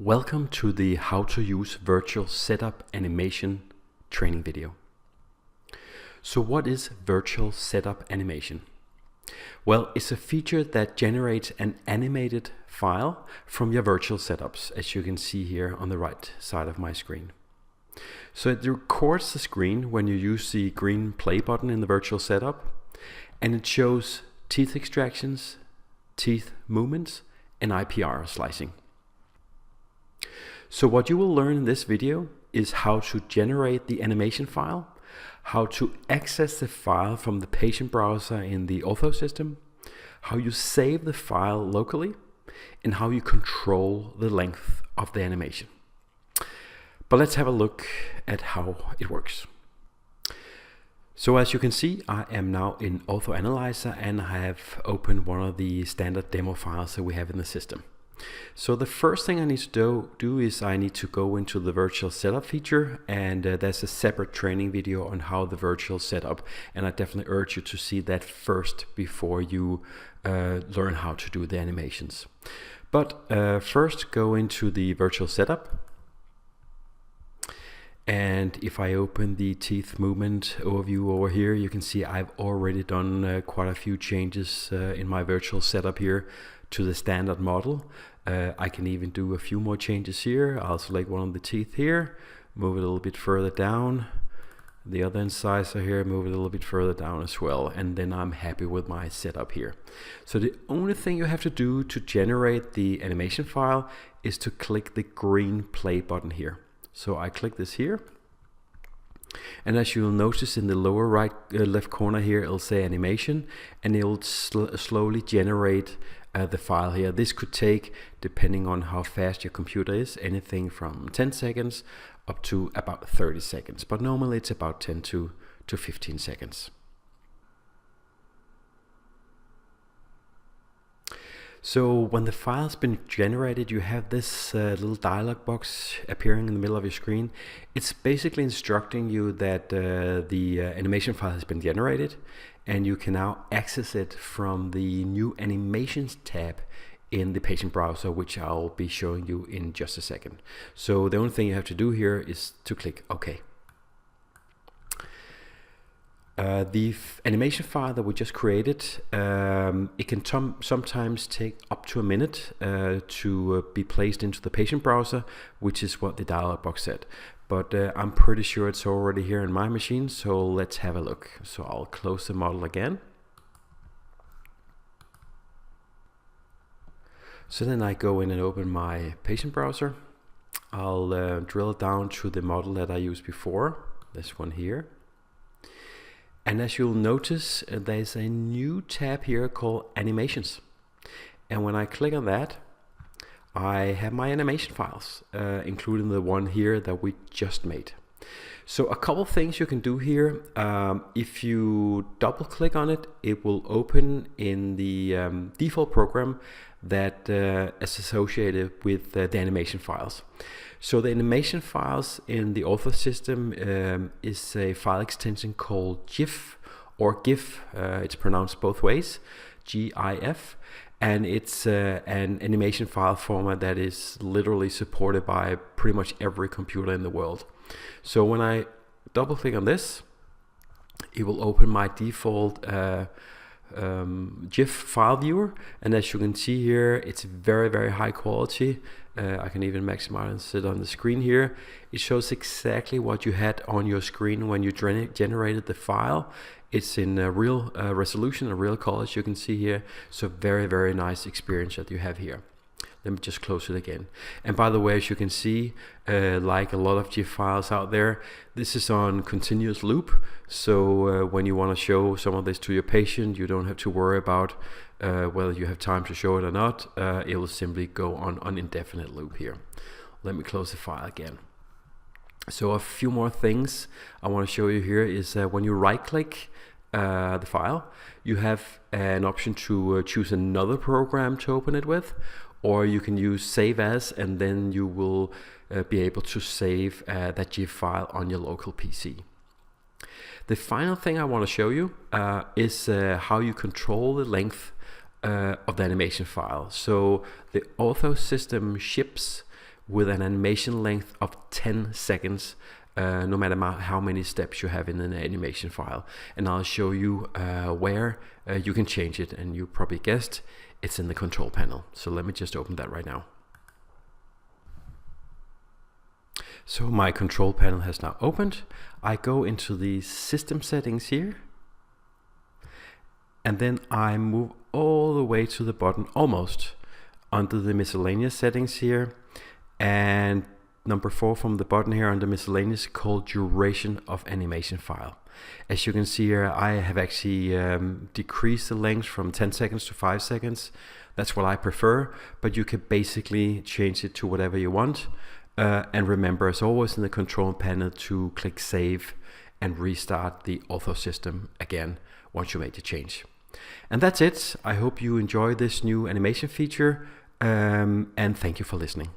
Welcome to the How to Use Virtual Setup Animation training video. So what is Virtual Setup Animation? Well, it's a feature that generates an animated file from your virtual setups, as you can see here on the right side of my screen. So it records the screen when you use the green play button in the virtual setup, and it shows teeth extractions, teeth movements, and IPR slicing. So what you will learn in this video is how to generate the animation file, how to access the file from the patient browser in the ortho system, how you save the file locally, and how you control the length of the animation. But let's have a look at how it works. So as you can see, I am now in Ortho Analyzer and I have opened one of the standard demo files that we have in the system. So the first thing I need to do is I need to go into the virtual setup feature, and there's a separate training video on how the virtual setup, and I definitely urge you to see that first before you learn how to do the animations. But first go into the virtual setup, and if I open the teeth movement overview over here, you can see I've already done quite a few changes in my virtual setup here to the standard model. I can even do a few more changes here. I'll select one of the teeth here, move it a little bit further down. The other incisor here, move it a little bit further down as well. And then I'm happy with my setup here. So the only thing you have to do to generate the animation file is to click the green play button here. So I click this here. And as you'll notice in the lower right left corner here, it'll say animation, and it'll slowly generate the file here. This could take, depending on how fast your computer is, anything from 10 seconds up to about 30 seconds. But normally it's about 10 to 15 seconds. So when the file's been generated, you have this little dialog box appearing in the middle of your screen. It's basically instructing you that the animation file has been generated, and you can now access it from the new animations tab in the patient browser, which I'll be showing you in just a second. So the only thing you have to do here is to click OK. The animation file that we just created, it can sometimes take up to a minute to be placed into the patient browser, which is what the dialog box said. But I'm pretty sure it's already here in my machine, so let's have a look. So I'll close the model again. So then I go in and open my patient browser. I'll drill down to the model that I used before, this one here. And as you'll notice, there's a new tab here called Animations. And when I click on that, I have my animation files, including the one here that we just made. So a couple things you can do here. If you double click on it, it will open in the default program that is associated with the animation files. So the animation files in the ortho system is a file extension called GIF or GIF. It's pronounced both ways, GIF, and it's an animation file format that is literally supported by pretty much every computer in the world. So when I double click on this, it will open my default GIF file viewer, and as you can see here, it's very, very high quality. I can even maximize it on the screen here. It shows exactly what you had on your screen when you generated the file. It's in a real resolution, a real color, as you can see here. So very, very nice experience that you have here. Let me just close it again. And by the way, as you can see, like a lot of GIF files out there, this is on continuous loop. So when you want to show some of this to your patient, you don't have to worry about whether you have time to show it or not. It will simply go on indefinite loop here. Let me close the file again. So a few more things I want to show you here is when you right click the file, you have an option to choose another program to open it with, or you can use save as, and then you will be able to save that GIF file on your local PC. The final thing I want to show you is how you control the length of the animation file. So the ortho system ships with an animation length of 10 seconds, no matter how many steps you have in an animation file. And I'll show you where you can change it, and you probably guessed it's in the control panel. So let me just open that right now. So my control panel has now opened. I go into the system settings here, and then I move all the way to the bottom, almost under the miscellaneous settings here, and number 4 from the bottom here under miscellaneous, called duration of animation file. As you can see here, I have actually decreased the length from 10 seconds to 5 seconds. That's what I prefer, but you can basically change it to whatever you want. And remember, as always, in the control panel to click save and restart the author system again once you made the change. And that's it. I hope you enjoy this new animation feature, and thank you for listening.